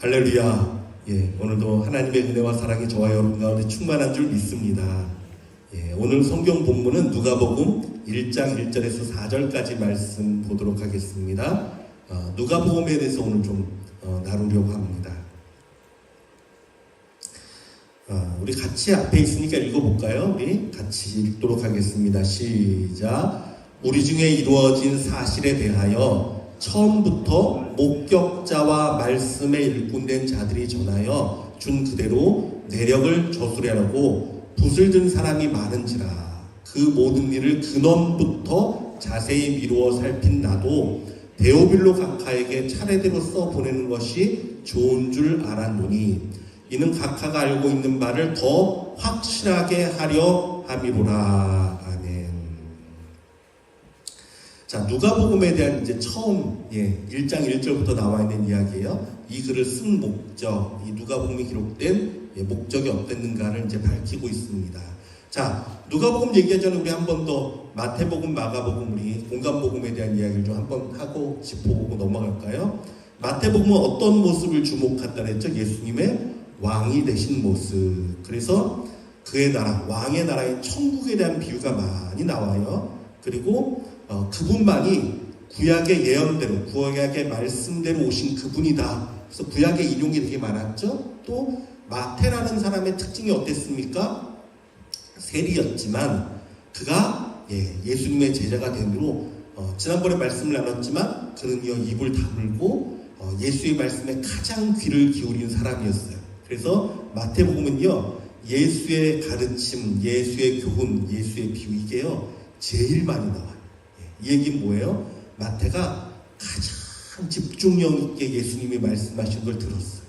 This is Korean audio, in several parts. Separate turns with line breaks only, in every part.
할렐루야. 오늘도 하나님의 은혜와 사랑이 저와 여러분 가운데 충만한 줄 믿습니다. 오늘 성경 본문은 누가복음 1장 1절에서 4절까지 말씀 보도록 하겠습니다. 누가복음에 대해서 오늘 좀 나누려고 합니다. 우리 같이 앞에 있으니까 읽어볼까요? 우리 같이 읽도록 하겠습니다. 시작. 우리 중에 이루어진 사실에 대하여 처음부터 목격자와 말씀에 일꾼된 자들이 전하여 준 그대로 내력을 저술하려고 붓을 든 사람이 많은지라. 그 모든 일을 근원부터 자세히 미루어 살핀 나도 데오빌로 각하에게 차례대로 써보내는 것이 좋은 줄 알았노니 이는 각하가 알고 있는 바를 더 확실하게 하려 함이로라. 아멘. 자, 누가복음에 대한 이제 처음 1장 1절부터 나와 있는 이야기예요. 이 글을 쓴 목적, 이 누가복음이 기록된 목적이 어땠는가를 이제 밝히고 있습니다. 자, 누가복음 얘기하기 전에 우리 한 번 더 마태복음, 마가복음, 우리 공간복음에 대한 이야기를 좀 한번 하고 짚어보고 넘어갈까요? 마태복음은 어떤 모습을 주목한다 그랬죠? 예수님의 왕이 되신 모습. 그래서 그의 나라, 왕의 나라인 천국에 대한 비유가 많이 나와요. 그리고 그분만이 구약의 예언대로, 구약의 말씀대로 오신 그분이다. 그래서 구약의 인용이 되게 많았죠. 또 마태라는 사람의 특징이 어땠습니까? 세리였지만 그가 예수님의 제자가 된 후로 지난번에 말씀을 나눴지만 그는요 입을 다물고 예수의 말씀에 가장 귀를 기울인 사람이었어요. 그래서 마태복음은요 예수의 가르침, 예수의 교훈, 예수의 비유 이게요 제일 많이 나와요. 이 얘기는 뭐예요? 마태가 가장 집중력 있게 예수님이 말씀하신 걸 들었어요.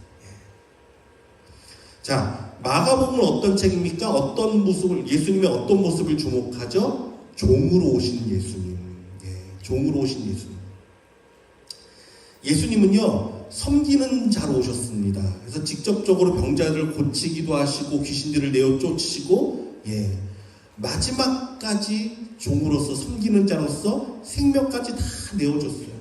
자, 마가복음은 어떤 책입니까? 어떤 모습을, 예수님의 어떤 모습을 주목하죠? 종으로 오신 예수님. 종으로 오신 예수님. 예수님은요, 섬기는 자로 오셨습니다. 그래서 직접적으로 병자들을 고치기도 하시고, 귀신들을 내어 쫓으시고, 마지막까지 종으로서, 섬기는 자로서 생명까지 다 내어줬어요.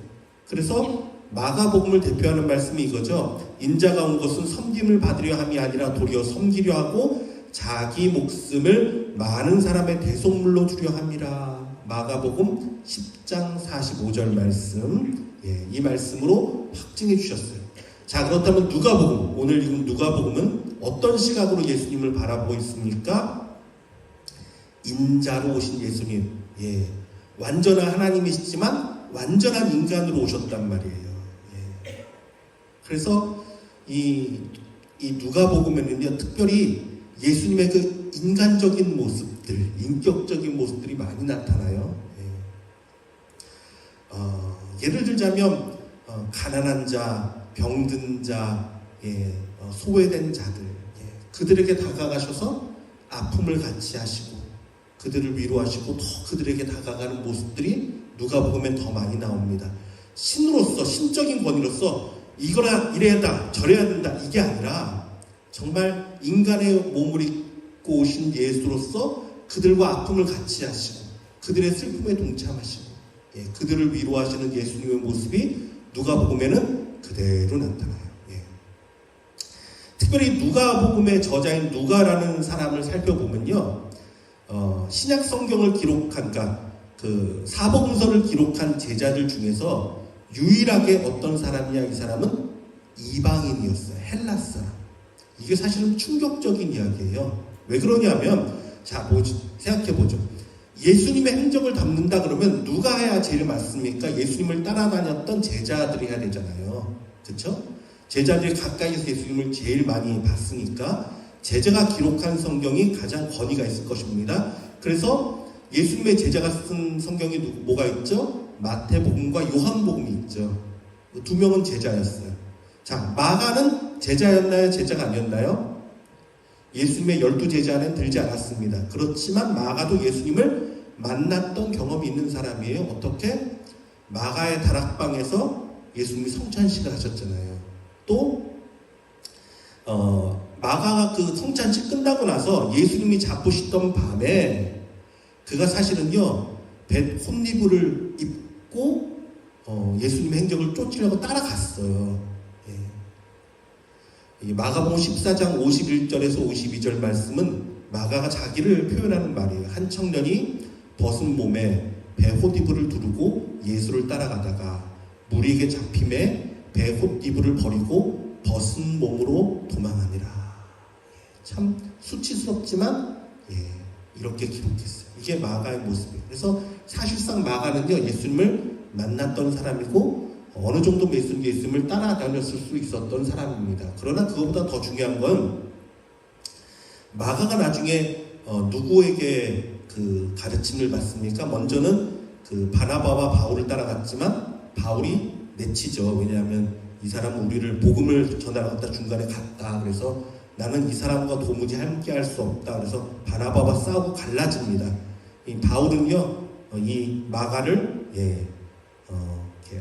그래서 마가복음을 대표하는 말씀이 이거죠. 인자가 온 것은 섬김을 받으려 함이 아니라 도리어 섬기려 하고 자기 목숨을 많은 사람의 대속물로 주려 함이라. 마가복음 10장 45절 말씀. 이 말씀으로 확증해 주셨어요. 자, 그렇다면 누가복음, 오늘 읽은 누가복음은 어떤 시각으로 예수님을 바라보고 있습니까? 인자로 오신 예수님. 완전한 하나님이시지만 완전한 인간으로 오셨단 말이에요. 그래서 이 누가복음에는요 특별히 예수님의 그 인간적인 모습들, 인격적인 모습들이 많이 나타나요. 예를 들자면 가난한 자, 병든 자, 소외된 자들, 그들에게 다가가셔서 아픔을 같이 하시고 그들을 위로하시고 더 그들에게 다가가는 모습들이 누가복음에 더 많이 나옵니다. 신으로서, 신적인 권위로서 이거라 이래야 저래야 된다 이게 아니라 정말 인간의 몸을 입고 오신 예수로서 그들과 아픔을 같이 하시고 그들의 슬픔에 동참하시고 그들을 위로하시는 예수님의 모습이 누가복음에는 그대로 나타나요. 특별히 누가복음의 저자인 누가라는 사람을 살펴보면요 신약 성경을 기록한 그 사복음서를 기록한 제자들 중에서 유일하게 어떤 사람이냐, 이 사람은 이방인이었어요. 헬라 사람. 이게 사실은 충격적인 이야기예요. 왜 그러냐면, 자, 생각해보죠. 예수님의 행적을 담는다 그러면 누가 해야 제일 맞습니까? 예수님을 따라다녔던 제자들이 해야 되잖아요. 그렇죠? 제자들이 가까이서 예수님을 제일 많이 봤으니까 제자가 기록한 성경이 가장 권위가 있을 것입니다. 그래서 예수님의 제자가 쓴 성경이 뭐가 있죠? 마태복음과 요한복음이 있죠. 두 명은 제자였어요. 자, 마가는 제자였나요? 제자가 아니었나요? 예수님의 12제자 안에 들지 않았습니다. 그렇지만 마가도 예수님을 만났던 경험이 있는 사람이에요. 어떻게? 마가의 다락방에서 예수님이 성찬식을 하셨잖아요. 또 마가가 그 성찬식 끝나고 나서 예수님이 잡으시던 밤에 그가 사실은요 폿리브를 입고 예수님의 행적을 쫓으려고 따라갔어요. 이 마가복음 14장 51절에서 52절 말씀은 마가가 자기를 표현하는 말이에요. 한 청년이 벗은 몸에 배 홑이불을 두르고 예수를 따라가다가 무리에게 잡힘에 배 홑이불을 버리고 벗은 몸으로 도망하니라. 참 수치스럽지만 이렇게 기록했어요. 이게 마가의 모습이에요. 그래서 사실상 마가는요, 예수님을 만났던 사람이고 어느 정도 예수님을 따라다녔을 수 있었던 사람입니다. 그러나 그것보다 더 중요한 건 마가가 나중에 누구에게 그 가르침을 받습니까? 먼저는 그 바나바와 바울을 따라갔지만 바울이 내치죠. 왜냐하면 이 사람은 우리를 복음을 전하러 갔다 중간에 갔다. 그래서 나는 이 사람과 도무지 함께할 수 없다. 그래서 바나바와 싸우고 갈라집니다. 이 바울은요, 이 마가를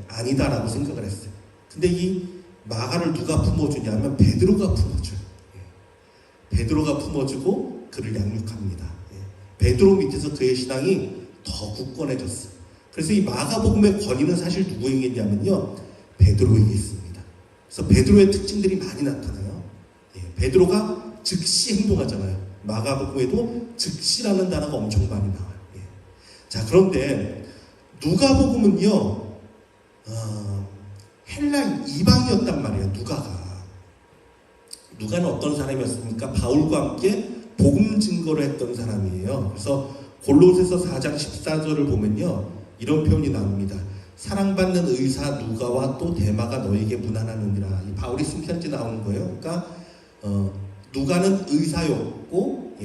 아니다라고 생각을 했어요. 근데 이 마가를 누가 품어주냐면 베드로가 품어줘요. 베드로가 품어주고 그를 양육합니다. 베드로 밑에서 그의 신앙이 더 굳건해졌어요. 그래서 이 마가복음의 권위는 사실 누구에게 있냐면요, 베드로에게 있습니다. 그래서 베드로의 특징들이 많이 나타나요. 베드로가 즉시 행동하잖아요. 마가복음에도 즉시라는 단어가 엄청 많이 나와요. 자, 그런데 누가복음은요, 헬라 이방이었단 말이에요. 누가는 어떤 사람이었습니까? 바울과 함께 복음 증거를 했던 사람이에요. 그래서 골로새서 4장 14절을 보면요, 이런 표현이 나옵니다. 사랑받는 의사 누가와 또 데마가 너에게 문안하느니라. 이 바울이 쓴 편지 나오는 거예요. 그러니까 누가는 의사였고,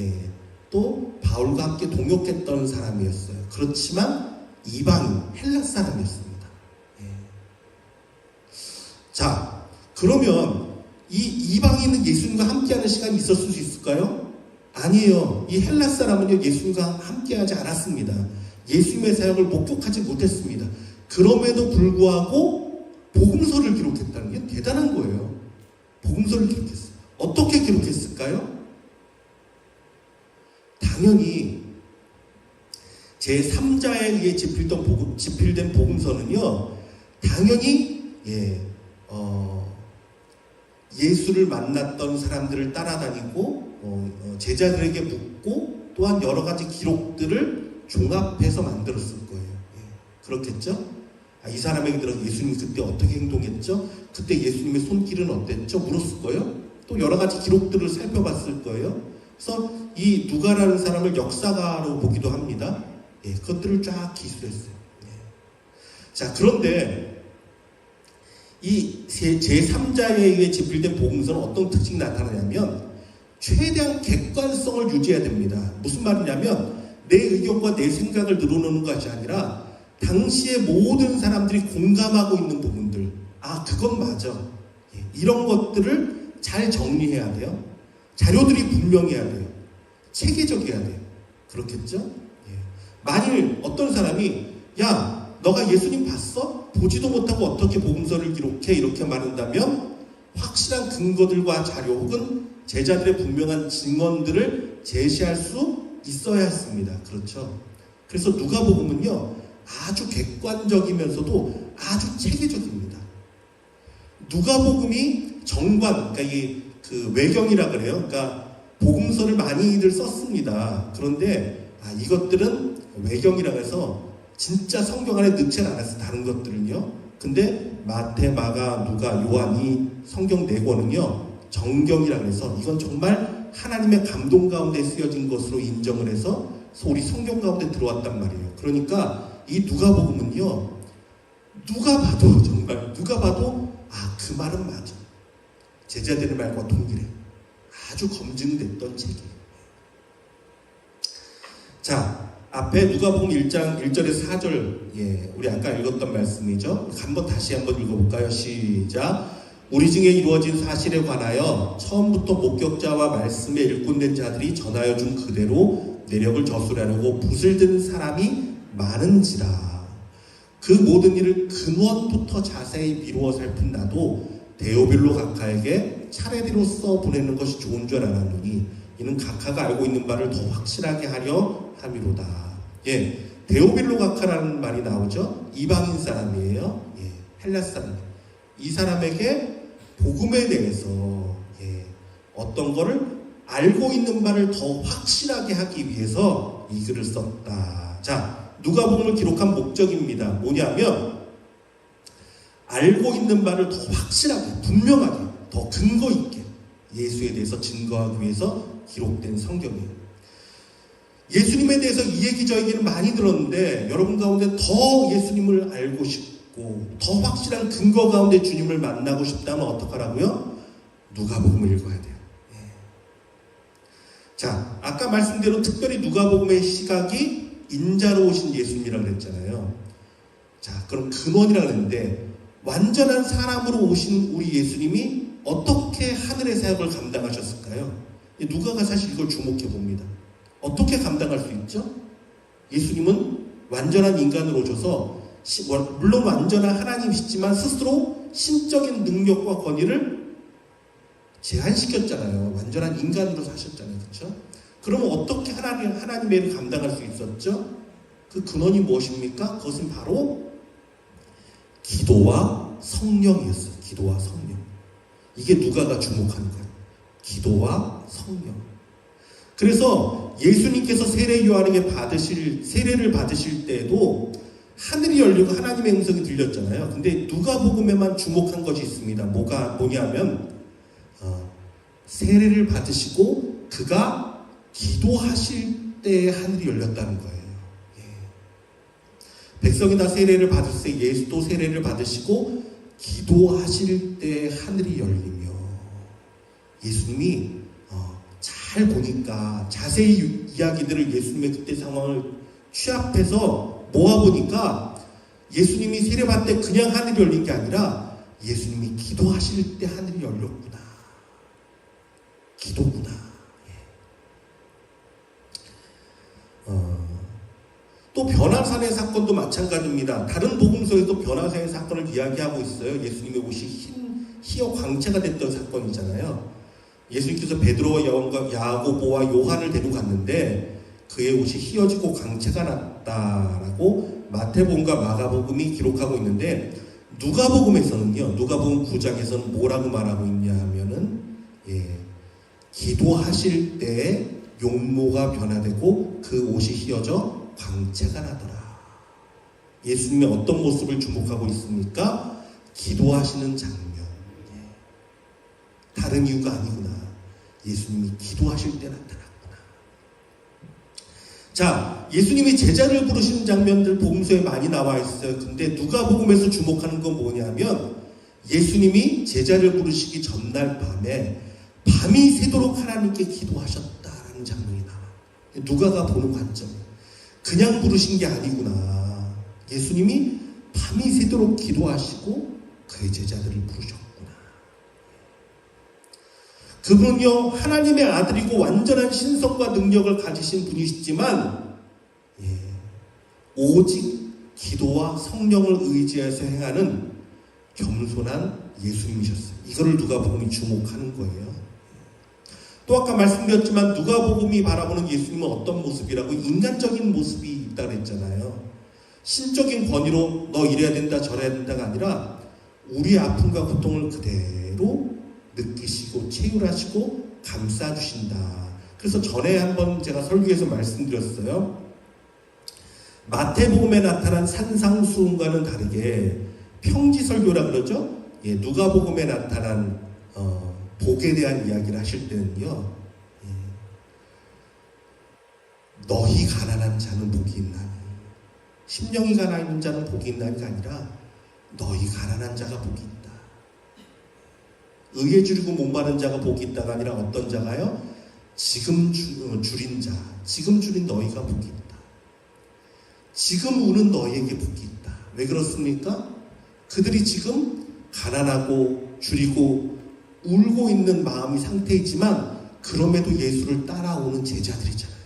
또 바울과 함께 동역했던 사람이었어요. 그렇지만 이방인, 헬라 사람이었습니다. 자, 그러면 이 이방인은 예수님과 함께하는 시간이 있었을 수 있을까요? 아니에요. 이 헬라 사람은요, 예수님과 함께하지 않았습니다. 예수님의 사역을 목격하지 못했습니다. 그럼에도 불구하고 복음서를 기록했다는 게 대단한 거예요. 복음서를 기록했어요. 어떻게 기록했을까요? 당연히 제3자에 의해 집필된 복음서는요, 당연히 예수를 만났던 사람들을 따라다니고 제자들에게 묻고 또한 여러 가지 기록들을 종합해서 만들었을 거예요. 그렇겠죠? 이 사람에게 들어서 예수님이 그때 어떻게 행동했죠? 그때 예수님의 손길은 어땠죠? 물었을 거예요. 또 여러 가지 기록들을 살펴봤을 거예요. 그래서 이 누가라는 사람을 역사가로 보기도 합니다. 그것들을 쫙 기술했어요. 자, 그런데 이 제3자에 의해 집필된 복음서는 어떤 특징이 나타나냐면 최대한 객관성을 유지해야 됩니다. 무슨 말이냐면 내 의견과 내 생각을 늘어놓는 것이 아니라 당시의 모든 사람들이 공감하고 있는 부분들, 그건 맞아, 이런 것들을 잘 정리해야 돼요. 자료들이 분명해야 돼요. 체계적이어야 돼요. 그렇겠죠? 만일 어떤 사람이 야, 너가 예수님 봤어? 보지도 못하고 어떻게 복음서를 기록해? 이렇게 말한다면 확실한 근거들과 자료 혹은 제자들의 분명한 증언들을 제시할 수 있어야 했습니다. 그렇죠? 그래서 누가복음은요, 아주 객관적이면서도 아주 체계적입니다. 누가복음이 정관, 그러니까 그 외경이라 그래요. 그러니까 복음서를 많이들 썼습니다. 그런데 이것들은 외경이라고 해서 진짜 성경 안에 넣지 않았어요. 다른 것들은요. 근데 마태, 마가, 누가, 요한 이 성경 4권은요, 정경이라고 해서 이건 정말 하나님의 감동 가운데 쓰여진 것으로 인정을 해서 우리 성경 가운데 들어왔단 말이에요. 그러니까 이 누가복음은요, 누가 봐도 정말 누가 봐도 그 말은 맞아. 제자들의 말과 동일해. 아주 검증됐던 책이에요. 자, 앞에 누가복음 1장 1절에서 4절, 우리 아까 읽었던 말씀이죠. 다시 한번 읽어볼까요? 시작. 우리 중에 이루어진 사실에 관하여 처음부터 목격자와 말씀에 일꾼된 자들이 전하여 준 그대로 내력을 저술하려고 붓을 든 사람이 많은지라. 그 모든 일을 근원부터 자세히 미루어 살핀 나도 데오빌로 각하에게 차례대로 써 보내는 것이 좋은 줄 알았노니 이는 각하가 알고 있는 바를 더 확실하게 하려 함이로다. 데오빌로 각하라는 말이 나오죠. 이방인 사람이에요. 헬라 사람. 이 사람에게 복음에 대해서 어떤 거를 알고 있는 바를 더 확실하게 하기 위해서 이 글을 썼다. 자, 누가복음을 기록한 목적입니다. 뭐냐면 알고 있는 바를 더 확실하게, 분명하게, 더 근거 있게 예수에 대해서 증거하기 위해서 기록된 성경이에요. 예수님에 대해서 이 얘기 저 얘기는 많이 들었는데 여러분 가운데 더 예수님을 알고 싶고 더 확실한 근거 가운데 주님을 만나고 싶다면 어떡하라고요? 누가복음을 읽어야 돼요. 자, 아까 말씀대로 특별히 누가복음의 시각이 인자로 오신 예수님이라고 그랬잖아요. 자, 그럼 근원이라고 했는데 완전한 사람으로 오신 우리 예수님이 어떻게 하늘의 사역을 감당하셨을까요? 누가가 사실 이걸 주목해 봅니다. 어떻게 감당할 수 있죠? 예수님은 완전한 인간으로 오셔서 물론 완전한 하나님이시지만 스스로 신적인 능력과 권위를 제한시켰잖아요. 완전한 인간으로 사셨잖아요. 그렇죠? 그러면 어떻게 하나님의 일을 감당할 수 있었죠? 그 근원이 무엇입니까? 그것은 바로 기도와 성령이었어요. 기도와 성령. 이게 누가가 주목하는 거예요. 기도와 성령. 그래서 예수님께서 세례를 받으실 때에도 하늘이 열리고 하나님의 음성이 들렸잖아요. 근데 누가복음에만 주목한 것이 있습니다. 뭐냐면 세례를 받으시고 그가 기도하실 때에 하늘이 열렸다는 거예요. 백성이 다 세례를 받을 때 예수도 세례를 받으시고 기도하실 때 하늘이 열리며 예수님이 잘 보니까 자세히 이야기들을 예수님의 그때 상황을 취합해서 모아보니까 예수님이 세례 받을 때 그냥 하늘이 열린 게 아니라 예수님이 기도하실 때 하늘이 열렸구나. 기도구나. 또 변화산의 사건도 마찬가지입니다. 다른 복음서에도 변화산의 사건을 이야기하고 있어요. 예수님의 옷이 희어 광채가 됐던 사건이잖아요. 예수님께서 베드로와 야고보와 요한을 데리고 갔는데 그의 옷이 희어지고 광채가 났다라고 마태복음과 마가복음이 기록하고 있는데 누가복음에서는요. 누가복음 9장에서는 뭐라고 말하고 있냐 하면은 기도하실 때에 용모가 변화되고 그 옷이 희어져 광채가 나더라. 예수님이 어떤 모습을 주목하고 있습니까? 기도하시는 장면. 다른 이유가 아니구나. 예수님이 기도하실 때 나타났구나. 자, 예수님이 제자를 부르시는 장면들 복음서에 많이 나와 있어요. 근데 누가복음에서 주목하는 건 뭐냐면 예수님이 제자를 부르시기 전날 밤이 새도록 하나님께 기도하셨다라는 장면이 나와요. 누가가 보는 관점. 그냥 부르신 게 아니구나. 예수님이 밤이 새도록 기도하시고 그의 제자들을 부르셨구나. 그분은요, 하나님의 아들이고 완전한 신성과 능력을 가지신 분이시지만 오직 기도와 성령을 의지해서 행하는 겸손한 예수님이셨어요. 이거를 누가복음이 주목하는 거예요. 또 아까 말씀드렸지만 누가복음이 바라보는 예수님은 어떤 모습이라고? 인간적인 모습이 있다 그랬잖아요. 신적인 권위로 너 이래야 된다 저래야 된다가 아니라 우리의 아픔과 고통을 그대로 느끼시고 체휼하시고 감싸주신다. 그래서 전에 한번 제가 설교에서 말씀드렸어요. 마태복음에 나타난 산상수훈과는 다르게 평지설교라 그러죠. 누가복음에 나타난 복에 대한 이야기를 하실 때는요. 너희 가난한 자는 복이 있나니 심령이 가난한 자는 복이 있나니가 아니라 너희 가난한 자가 복이 있다. 의에 줄이고 목마른 자가 복이 있다가 아니라 어떤 자가요? 지금 줄인 자, 지금 줄인 너희가 복이 있다. 지금 우는 너희에게 복이 있다. 왜 그렇습니까? 그들이 지금 가난하고 줄이고 울고 있는 마음이 상태이지만 그럼에도 예수를 따라오는 제자들이잖아요.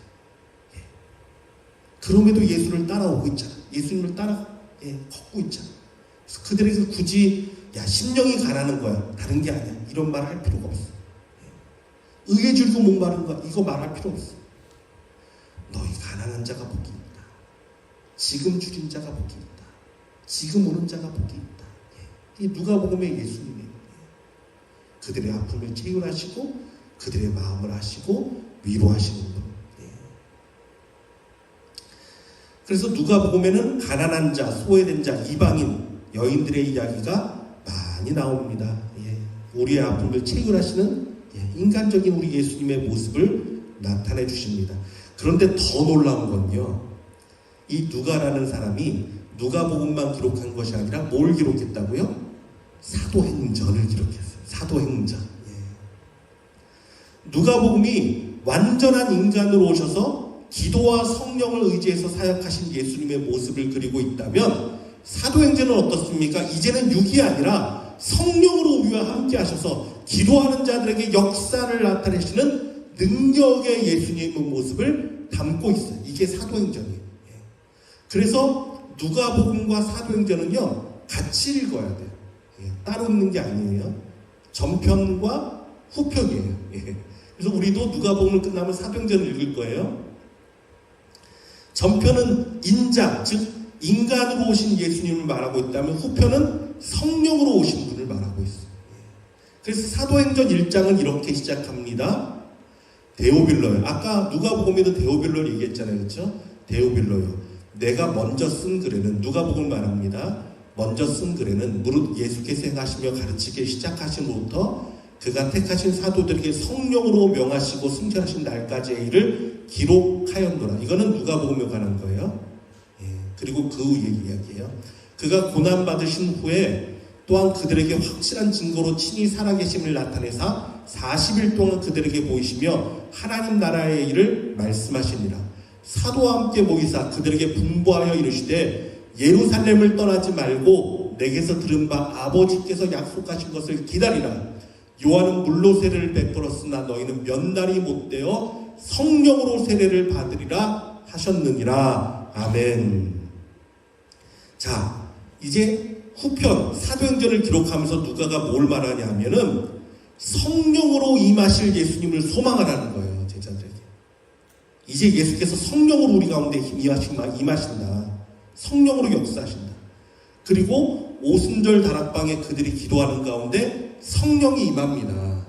그럼에도 예수를 따라오고 있잖아요. 예수님을 따라 걷고 있잖아요. 그래서 그들에게 굳이 심령이 가난한 거야. 다른 게 아니야. 이런 말 할 필요가 없어. 의에 줄이고 목마른 거야. 이거 말할 필요 없어. 너희 가난한 자가 복이 있다. 지금 줄인 자가 복이 있다. 지금 오는 자가 복이 있다. 이 누가복음의 예수님이에요. 그들의 아픔을 체휼하시고 그들의 마음을 아시고 위로하시는 분. 예. 그래서 누가복음에는 가난한 자, 소외된 자, 이방인, 여인들의 이야기가 많이 나옵니다. 예. 우리의 아픔을 체휼하시는 인간적인 우리 예수님의 모습을 나타내 주십니다. 그런데 더 놀라운 건요, 이 누가라는 사람이 누가복음만 기록한 것이 아니라 뭘 기록했다고요? 사도행전을 기록했어요. 사도행전. 예. 누가복음이 완전한 인간으로 오셔서 기도와 성령을 의지해서 사역하신 예수님의 모습을 그리고 있다면, 사도행전은 어떻습니까? 이제는 육이 아니라 성령으로 우리와 함께 하셔서 기도하는 자들에게 역사를 나타내시는 능력의 예수님의 모습을 담고 있어요. 이게 사도행전이에요. 예. 그래서 누가복음과 사도행전은요, 같이 읽어야 돼요. 예. 따로 읽는 게 아니에요. 전편과 후편이에요. 예. 그래서 우리도 누가복음을 끝나면 사도행전을 읽을 거예요. 전편은 인자, 즉 인간으로 오신 예수님을 말하고 있다면, 후편은 성령으로 오신 분을 말하고 있어요. 그래서 사도행전 1장은 이렇게 시작합니다. 데오빌로요. 아까 누가복음에도 데오빌로를 얘기했잖아요. 그렇죠? 데오빌로요. 내가 먼저 쓴 글에는, 누가복음 말합니다. 먼저 쓴 글에는 무릇 예수께서 행하시며 가르치기 시작하심부터 그가 택하신 사도들에게 성령으로 명하시고 승천하신 날까지의 일을 기록하였노라. 이거는 누가복음에 관한 거예요. 예. 그리고 그 후 이야기예요. 그가 고난받으신 후에 또한 그들에게 확실한 증거로 친히 살아계심을 나타내사 40일 동안 그들에게 보이시며 하나님 나라의 일을 말씀하시니라. 사도와 함께 모이사 그들에게 분부하여 이르시되 예루살렘을 떠나지 말고 내게서 들은 바 아버지께서 약속하신 것을 기다리라. 요한은 물로 세례를 베풀었으나 너희는 몇 날이 못되어 성령으로 세례를 받으리라 하셨느니라. 아멘. 자, 이제 후편 사도행전을 기록하면서 누가가 뭘 말하냐 하면은 성령으로 임하실 예수님을 소망하라는 거예요. 제자들에게. 이제 예수께서 성령으로 우리 가운데 임하신다. 성령으로 역사하신다. 그리고 오순절 다락방에 그들이 기도하는 가운데 성령이 임합니다.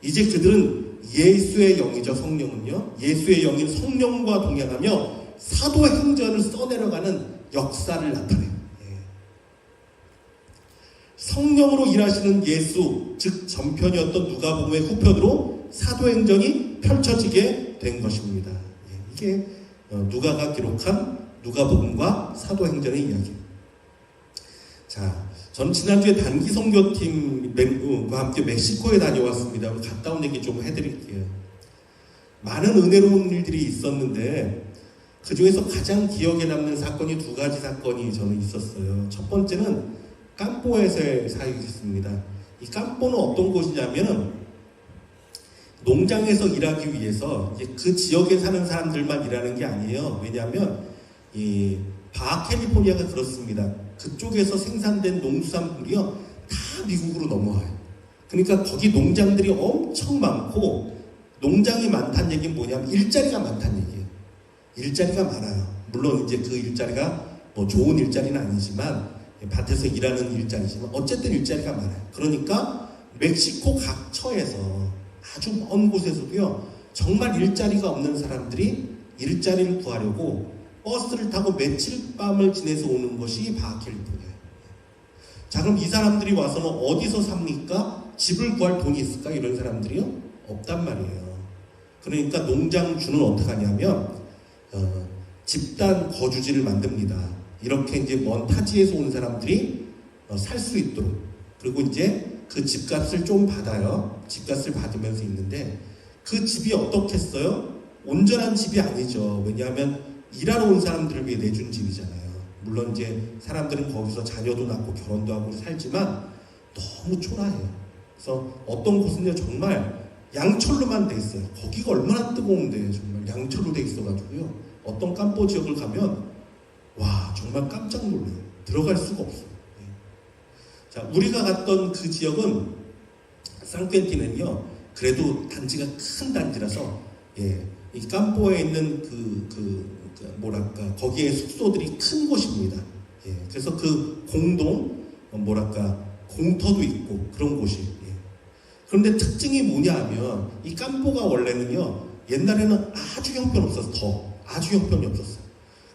이제 그들은 예수의 영이죠. 성령은요. 예수의 영인 성령과 동행하며 사도행전을 써내려가는 역사를 나타내요. 성령으로 일하시는 예수, 즉 전편이었던 누가복음의 후편으로 사도행전이 펼쳐지게 된 것입니다. 이게 누가가 기록한 누가복음과 사도행전의 이야기. 자, 전 지난주에 단기 선교팀과 함께 멕시코에 다녀왔습니다. 갔다 온 얘기 좀 해드릴게요. 많은 은혜로운 일들이 있었는데 그 중에서 가장 기억에 남는 사건이 두 가지 사건이 저는 있었어요. 첫 번째는 캄뽀에서의 사역이었습니다. 이 캄뽀는 어떤 곳이냐면 농장에서 일하기 위해서 그 지역에 사는 사람들만 일하는 게 아니에요. 왜냐하면 이 바하캘리포니아가 그렇습니다. 그쪽에서 생산된 농수산물이요 다 미국으로 넘어와요. 그러니까 거기 농장들이 엄청 많고, 농장이 많다는 얘기는 뭐냐면 일자리가 많다는 얘기예요. 일자리가 많아요. 물론 이제 그 일자리가 뭐 좋은 일자리는 아니지만 밭에서 일하는 일자리지만 어쨌든 일자리가 많아요. 그러니까 멕시코 각 처에서 아주 먼 곳에서도요 정말 일자리가 없는 사람들이 일자리를 구하려고 버스를 타고 며칠 밤을 지내서 오는 것이 바하캘리포니아예요. 자, 그럼 이 사람들이 와서는 어디서 삽니까? 집을 구할 돈이 있을까? 이런 사람들이요? 없단 말이에요. 그러니까 농장주는 어떻게 하냐면 집단 거주지를 만듭니다. 이렇게 이제 먼 타지에서 온 사람들이 살 수 있도록. 그리고 이제 그 집값을 좀 받아요. 집값을 받으면서 있는데 그 집이 어떻겠어요? 온전한 집이 아니죠. 왜냐하면 일하러 온 사람들을 위해 내준 집이잖아요. 물론 이제 사람들은 거기서 자녀도 낳고 결혼도 하고 살지만 너무 초라해요. 그래서 어떤 곳은요 정말 양철로만 돼 있어요. 거기가 얼마나 뜨거운데 정말 양철로 돼 있어가지고요. 어떤 캄뽀 지역을 가면 와 정말 깜짝 놀라요. 들어갈 수가 없어요. 자, 우리가 갔던 그 지역은 산quentin은요 그래도 단지가 큰 단지라서 이 캄뽀에 있는 뭐랄까 거기에 숙소들이 큰 곳입니다. 그래서 그 공동 공터도 있고 그런 곳이. 그런데 특징이 뭐냐 하면 이 깜뽀가 원래는요, 옛날에는 아주 형편없었어. 아주 형편이 없었어요.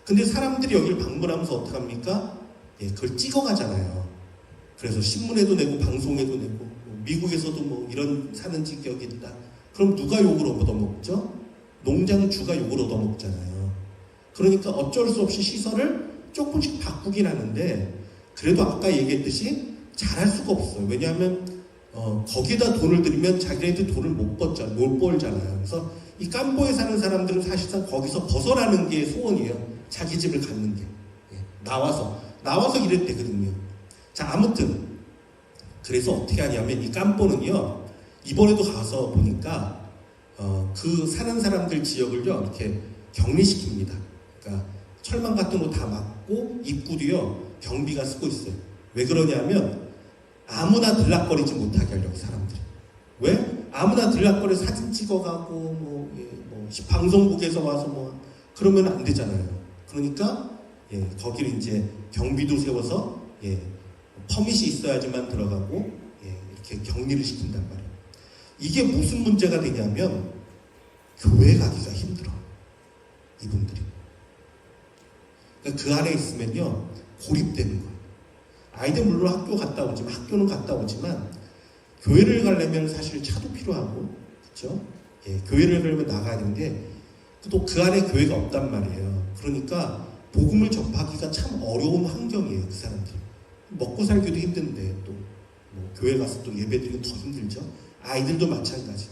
근데 사람들이 여기를 방문하면서 어떡합니까? 예, 그걸 찍어가잖아요. 그래서 신문에도 내고 방송에도 내고, 미국에서도 뭐 이런 사는 지역이 있다. 그럼 누가 욕을 얻어먹죠? 농장주가 욕을 얻어먹잖아요. 그러니까 어쩔 수 없이 시설을 조금씩 바꾸긴 하는데, 그래도 아까 얘기했듯이 잘할 수가 없어요. 왜냐하면 거기다 돈을 들이면 자기네들 돈을 못 벌잖아요. 그래서 이 깜보에 사는 사람들은 사실상 거기서 벗어나는 게 소원이에요. 자기 집을 갖는 게. 예, 나와서 일을 되거든요. 자, 아무튼 그래서 어떻게 하냐면 이 깜보는요, 이번에도 가서 보니까 그 사는 사람들 지역을요 이렇게 격리시킵니다. 그러니까 철망 같은 거 다 막고 입구도요 경비가 쓰고 있어요. 왜 그러냐면 아무나 들락거리지 못하게 하려고, 사람들이. 왜? 아무나 들락거려 사진 찍어가고 방송국에서 와서 그러면 안 되잖아요. 그러니까 거기를 이제 경비도 세워서 퍼밋이 있어야지만 들어가고 이렇게 격리를 시킨단 말이에요. 이게 무슨 문제가 되냐면 교회 가기가 힘들어, 이분들이. 그러니까 그 안에 있으면요 고립되는 거예요. 아이들 물론 학교는 갔다 오지만 교회를 가려면 사실 차도 필요하고, 그렇죠? 교회를 가려면 나가야 되는데 또 그 안에 교회가 없단 말이에요. 그러니까 복음을 접하기가 참 어려운 환경이에요, 그 사람들이. 먹고 살기도 힘든데 또 교회 가서 또 예배드리면 더 힘들죠. 아이들도 마찬가지.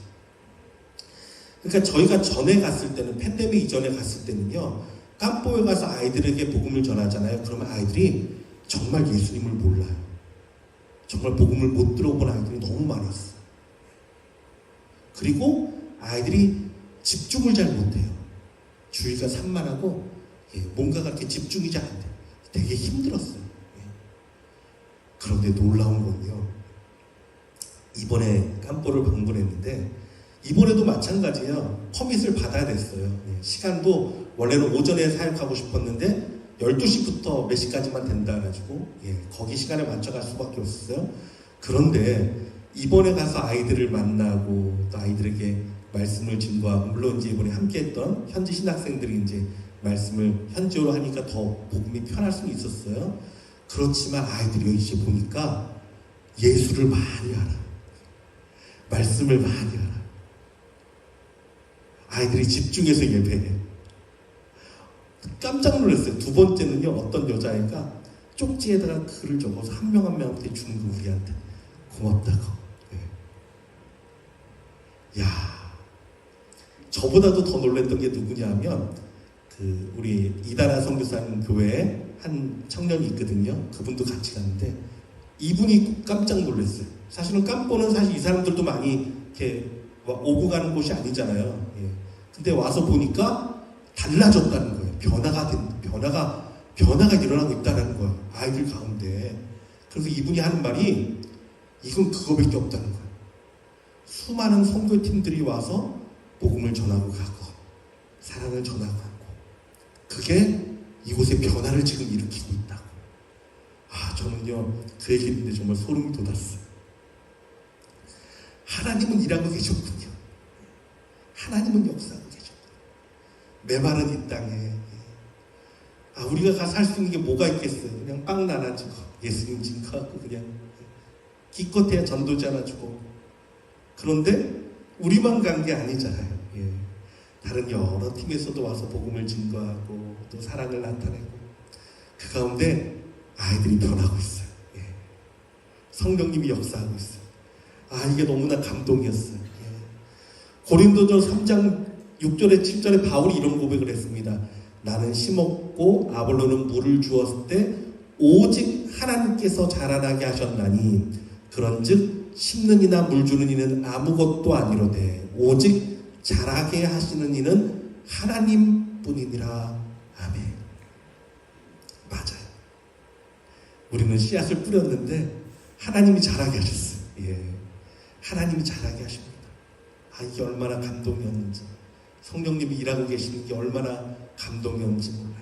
그러니까 저희가 전에 갔을 때는, 팬데믹 이전에 갔을 때는요, 깜보에 가서 아이들에게 복음을 전하잖아요. 그러면 아이들이 정말 예수님을 몰라요. 정말 복음을 못 들어본 아이들이 너무 많았어요. 그리고 아이들이 집중을 잘 못해요. 주위가 산만하고 뭔가가 이렇게 집중이 잘 안 돼요. 되게 힘들었어요. 그런데 놀라운 건요, 이번에 깜보를 방문했는데 이번에도 마찬가지예요. 퍼밋을 받아야 됐어요. 시간도 원래는 오전에 사역하고 싶었는데 12시부터 몇 시까지만 된다 해가지고 거기 시간에 맞춰갈 수밖에 없었어요. 그런데 이번에 가서 아이들을 만나고 또 아이들에게 말씀을 증거하고, 물론 이제 이번에 함께했던 현지 신학생들이 이제 말씀을 현지어로 하니까 더 복음이 편할 수는 있었어요. 그렇지만 아이들이 이제 보니까 예수를 많이 알아. 말씀을 많이 알아. 아이들이 집중해서 예배해. 깜짝 놀랐어요. 두 번째는요, 어떤 여자애가 쪽지에다가 글을 적어서 한 명 한 명한테 주는 거, 우리한테. 고맙다고. 야, 저보다도 더 놀랐던 게 누구냐 하면, 우리 이다라 선교사님 교회에 한 청년이 있거든요. 그분도 같이 갔는데, 이분이 깜짝 놀랐어요. 사실은 깜보는 사실 이 사람들도 많이 이렇게 오고 가는 곳이 아니잖아요. 근데 와서 보니까 달라졌다는 거예요. 변화가 일어나고 있다는 거예요. 아이들 가운데. 그래서 이분이 하는 말이, 이건 그거밖에 없다는 거예요. 수많은 선교팀들이 와서 복음을 전하고 가고 사랑을 전하고 가고, 그게 이곳에 변화를 지금 일으키고 있다고. 저는요 그 얘기 듣는데 정말 소름이 돋았어요. 하나님은 일하고 계셨군요. 하나님은 역사하고 계셨군요. 메마른 이 땅에 우리가 가서 할 수 있는 게 뭐가 있겠어요? 그냥 빵 나눠주고 예수님 증거하고 그냥 기껏해야 전도지 하나 주고. 그런데 우리만 간 게 아니잖아요. 다른 여러 팀에서도 와서 복음을 증거하고 또 사랑을 나타내고, 그 가운데 아이들이 변하고 있어요. 성령님이 역사하고 있어요. 이게 너무나 감동이었어요. 고린도전 3장 6절에 7절에 바울이 이런 고백을 했습니다. 나는 심었고 아볼로는 물을 주었을 때 오직 하나님께서 자라나게 하셨나니, 그런즉 심는 이나 물 주는 이는 아무것도 아니로되 오직 자라게 하시는 이는 하나님뿐이니라. 아멘. 맞아요. 우리는 씨앗을 뿌렸는데 하나님이 자라게 하셨어요. 하나님이 자라게 하십니다. 이게 얼마나 감동이었는지, 성령님이 일하고 계시는 게 얼마나 감동이었는지 몰라요.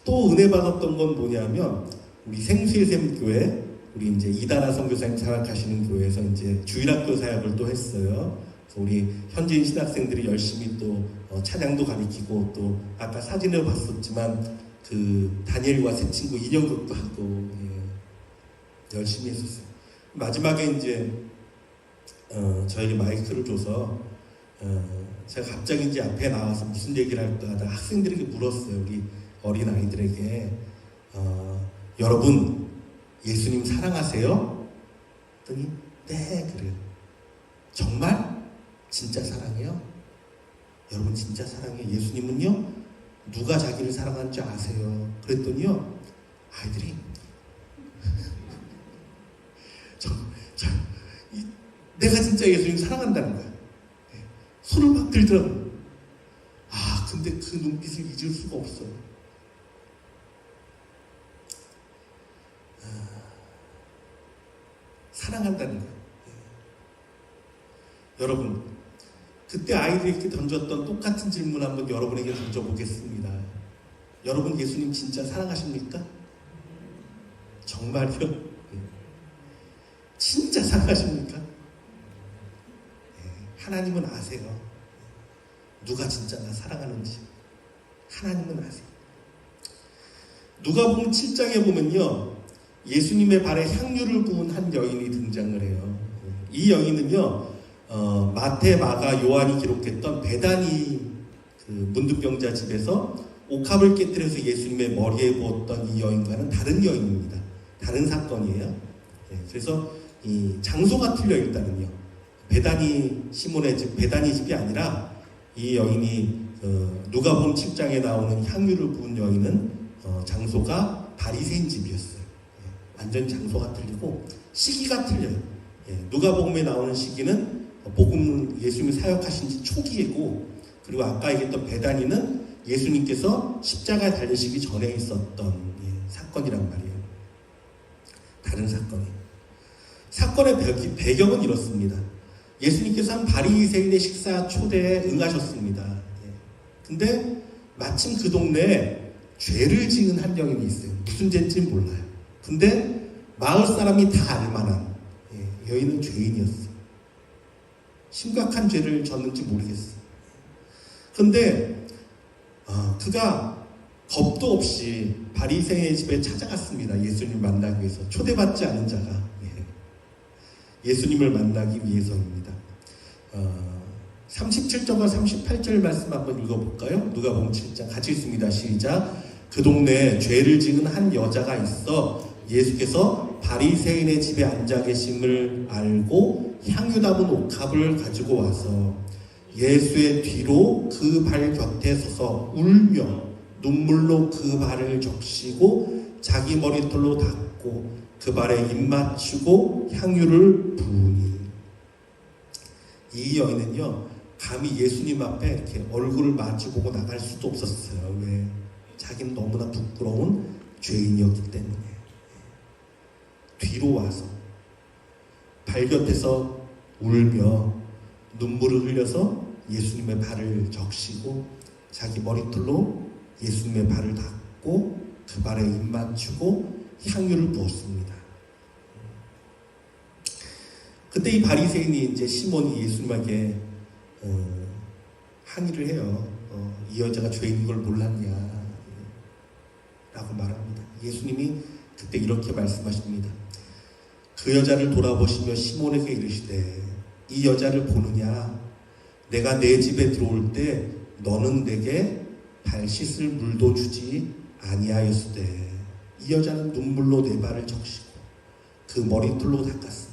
또 은혜 받았던 건 뭐냐면 우리 생수의샘 교회, 우리 이제 이다라 선교사님 사역하시는 교회에서 이제 주일학교 사역을 또 했어요. 그래서 우리 현지인 신학생들이 열심히 또 찬양도 가리키고, 또 아까 사진을 봤었지만 그 다니엘과 새 친구 인형극도 하고, 예, 열심히 했었어요. 마지막에 이제 저에게 마이크를 줘서 제가 갑자기 이제 앞에 나와서 무슨 얘기를 할까 하다 학생들에게 물었어요. 우리 어린 아이들에게 여러분 예수님 사랑하세요? 그랬더니 네 그래요. 정말? 진짜 사랑해요? 여러분 진짜 사랑해요. 예수님은요 누가 자기를 사랑하는지 아세요? 그랬더니요 아이들이 내가 진짜 예수님 사랑한다는 거야. 손을 막 들더라고요. 아 근데 그 눈빛을 잊을 수가 없어요. 사랑한다는 거예요. 여러분 그때 아이들에게 던졌던 똑같은 질문 한번 여러분에게 던져보겠습니다. 여러분 예수님 진짜 사랑하십니까? 정말요? 진짜 사랑하십니까? 하나님은 아세요. 누가 진짜 나 사랑하는지 하나님은 아세요. 누가복음 7장에 보면요 예수님의 발에 향유를 부은 한 여인이 등장을 해요. 이 여인은요 마태, 마가, 요한이 기록했던 베다니 그 문둥병자 집에서 옥합을 깨뜨려서 예수님의 머리에 부었던 이 여인과는 다른 여인입니다. 다른 사건이에요. 그래서 이 장소가 틀려 일단은요. 베다니 시몬의 집, 베다니 집이 아니라 이 여인이 누가복음 7장에 나오는 향유를 부은 여인은 장소가 바리새인 집이었어요. 완전 장소가 틀리고 시기가 틀려요. 누가복음에 나오는 시기는 복음 예수님이 사역하신 지 초기이고, 그리고 아까 얘기했던 베다니는 예수님께서 십자가에 달리시기 전에 있었던 사건이란 말이에요. 다른 사건이에요. 사건의 배경은 이렇습니다. 예수님께서 한 바리새인의 식사 초대에 응하셨습니다. 근데 마침 그 동네에 죄를 지은 한 여인이 있어요. 무슨 죄인지는 몰라요. 근데 마을 사람이 다 알만한 여인은 죄인이었어요. 심각한 죄를 졌는지 모르겠어요. 근데 그가 겁도 없이 바리새인의 집에 찾아갔습니다. 예수님을 만나기 위해서. 초대받지 않은 자가 예수님을 만나기 위해서입니다. 37절과 38절 말씀 한번 읽어볼까요? 누가복음 7장 같이 읽습니다. 시작. 그 동네에 죄를 지은 한 여자가 있어 예수께서 바리새인의 집에 앉아 계심을 알고 향유 담은 옥합을 가지고 와서 예수의 뒤로 그 발 곁에 서서 울며 눈물로 그 발을 적시고 자기 머리털로 닦고 그 발에 입 맞추고 향유를 부으니. 이 여인은요 감히 예수님 앞에 이렇게 얼굴을 마주보고 나갈 수도 없었어요. 왜? 자기는 너무나 부끄러운 죄인이었기 때문에. 뒤로 와서 발 곁에서 울며 눈물을 흘려서 예수님의 발을 적시고 자기 머리털로 예수님의 발을 닦고 그 발에 입 맞추고 향유를 부었습니다. 그때 이 바리새인이 이제 시몬이 예수님에게 항의를 해요. 이 여자가 죄인인 걸 몰랐냐 라고 말합니다. 예수님이 그때 이렇게 말씀하십니다. 그 여자를 돌아보시며 시몬에게 이르시되 이 여자를 보느냐? 내가 내 집에 들어올 때 너는 내게 발 씻을 물도 주지 아니하였으되 이 여자는 눈물로 내 발을 적시고 그 머리털로 닦았으며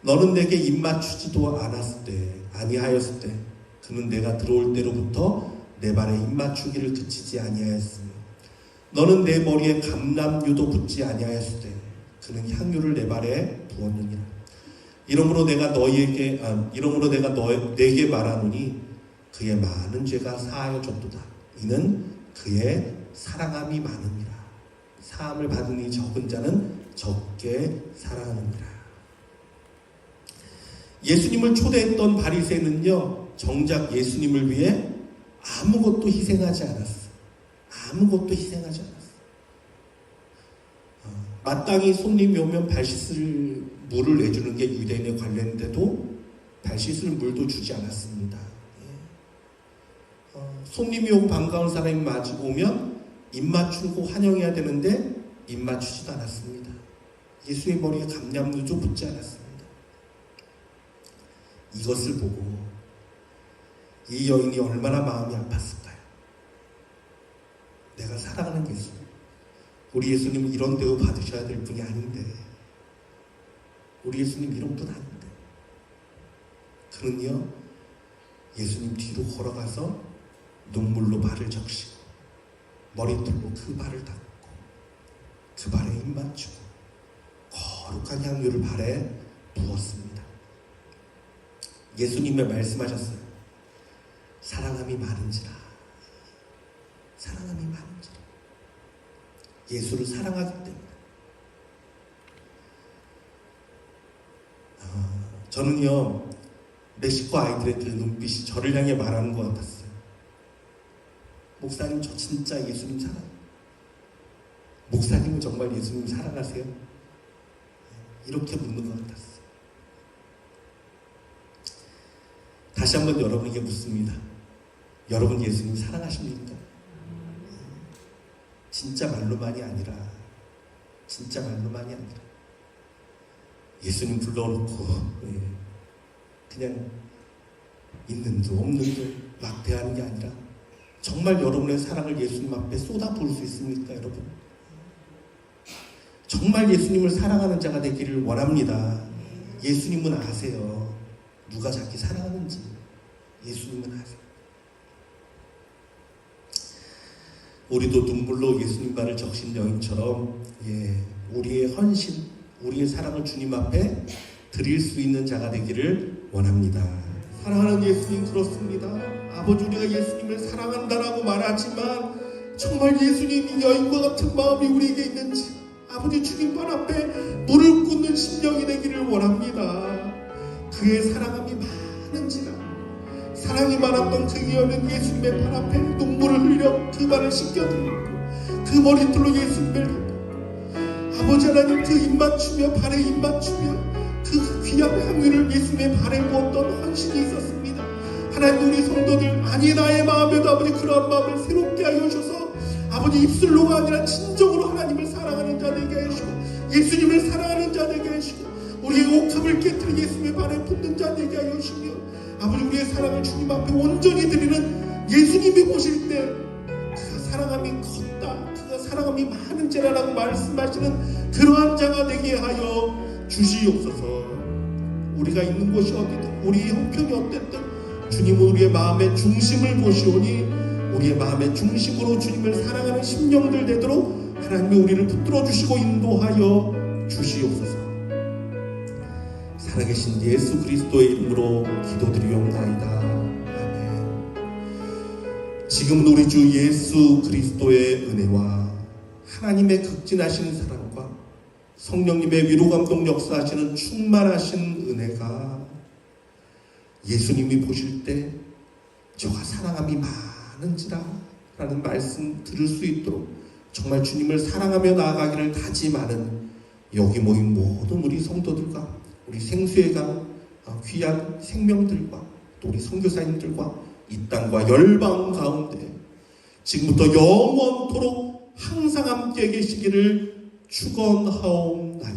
너는 내게 입 맞추지도 않았으되 아니하였으되 그는 내가 들어올 때로부터 내 발에 입 맞추기를 그치지 아니하였으며 너는 내 머리에 감람유도 붓지 아니하였으되 그는 향유를 내 발에 부었느니라. 이러므로 내가 내게 말하노니 그의 많은 죄가 사하여졌도다. 이는 그의 사랑함이 많으니라. 사함을 받으니 적은 자는 적게 사랑하느니라. 예수님을 초대했던 바리새인은요 정작 예수님을 위해 아무것도 희생하지 않았어요. 아무것도 희생하지 않았어요. 마땅히 손님이 오면 발 씻을 물을 내주는 게 유대인에 관련인데도 발 씻을 물도 주지 않았습니다. 손님이 오고 반가운 사람이 오면 입 맞추고 환영해야 되는데 입 맞추지도 않았습니다. 예수의 머리에 감람루도 붙지 않았습니다. 이것을 보고 이 여인이 얼마나 마음이 아팠을까요? 내가 사랑하는 예수님, 우리 예수님은 이런 대우 받으셔야 될 분이 아닌데, 우리 예수님 이런 분 아닌데, 그는요 예수님 뒤로 걸어가서 눈물로 발을 적시고 머리털로 그 발을 닦고 그 발에 입 맞추고 거룩한 향유를 발에 부었습니다. 예수님의 말씀하셨어요. 사랑함이 많은지라, 사랑함이 많은지라. 예수를 사랑하기 때문에. 저는요 멕시코 아이들의 그 눈빛이 저를 향해 말하는 것 같았어요. 목사님, 저 진짜 예수님 사랑해요. 목사님은 정말 예수님 사랑하세요? 이렇게 묻는 것 같았어요. 다시 한번 여러분에게 묻습니다. 여러분 예수님 사랑하십니까? 진짜 말로만이 아니라, 진짜 말로만이 아니라 예수님 불러놓고 그냥 있는 듯 없는 듯 막 대하는 게 아니라 정말 여러분의 사랑을 예수님 앞에 쏟아부을 수 있습니까, 여러분? 정말 예수님을 사랑하는 자가 되기를 원합니다. 예수님은 아세요. 누가 자기 사랑하는지 예수님은 아세요. 우리도 눈물로 예수님 발을 적신 여인처럼 우리의 헌신, 우리의 사랑을 주님 앞에 드릴 수 있는 자가 되기를 원합니다. 사랑하는 예수님, 그렇습니다. 아버지, 우리가 예수님을 사랑한다라고 말하지만 정말 예수님이 여인과 같은 마음이 우리에게 있는지 아버지 주님 발 앞에 무릎 꿇는 심령이 되기를 원합니다. 그의 사랑함이 많은지라. 사랑이 많았던 그 여인은 예수님의 발 앞에 눈물을 흘려 그 발을 씻겨드리고 그 머리털로 예수님을 덮고 아버지 하나님 그 입 맞추며 발에 입 맞추며 그 귀한 향유를 예수님의 발에 부었던 헌신이 있었습니다. 하나님, 우리 성도들, 아니 나의 마음에도 아버지 그러한 마음을 새롭게 하여 주셔서 아버지 입술로가 아니라 진정으로 하나님을 사랑하는 자 되게 하시고 예수님을 사랑하는 자 되게 하시고 우리의 옥합을 깨뜨려 예수님의 발에 붙는 자 되게 하여 주시며 아버지, 우리의 사랑을 주님 앞에 온전히 드리는 예수님이 보실 때 그가 사랑함이 컸다, 그가 사랑함이 많은 자라라고 말씀하시는 그러한 자가 되게 하여 주시옵소서. 우리가 있는 곳이 어디든 우리의 형편이 어땠든 주님은 우리의 마음의 중심을 보시오니 우리의 마음의 중심으로 주님을 사랑하는 심령들 되도록 하나님이 우리를 붙들어 주시고 인도하여 주시옵소서. 살아계신 예수 그리스도의 이름으로 기도드리옵나이다. 아멘. 지금은 우리 주 예수 그리스도의 은혜와 하나님의 극진하신 사랑과 성령님의 위로감동 역사하시는 충만하신 은혜가 예수님이 보실 때 저가 사랑함이 많은지라 라는 말씀 들을 수 있도록 정말 주님을 사랑하며 나아가기를 다짐하는 여기 모인 모든 우리 성도들과 우리 생수의 강 귀한 생명들과 또 우리 선교사님들과 이 땅과 열방 가운데 지금부터 영원토록 항상 함께 계시기를 축원하옵나이다.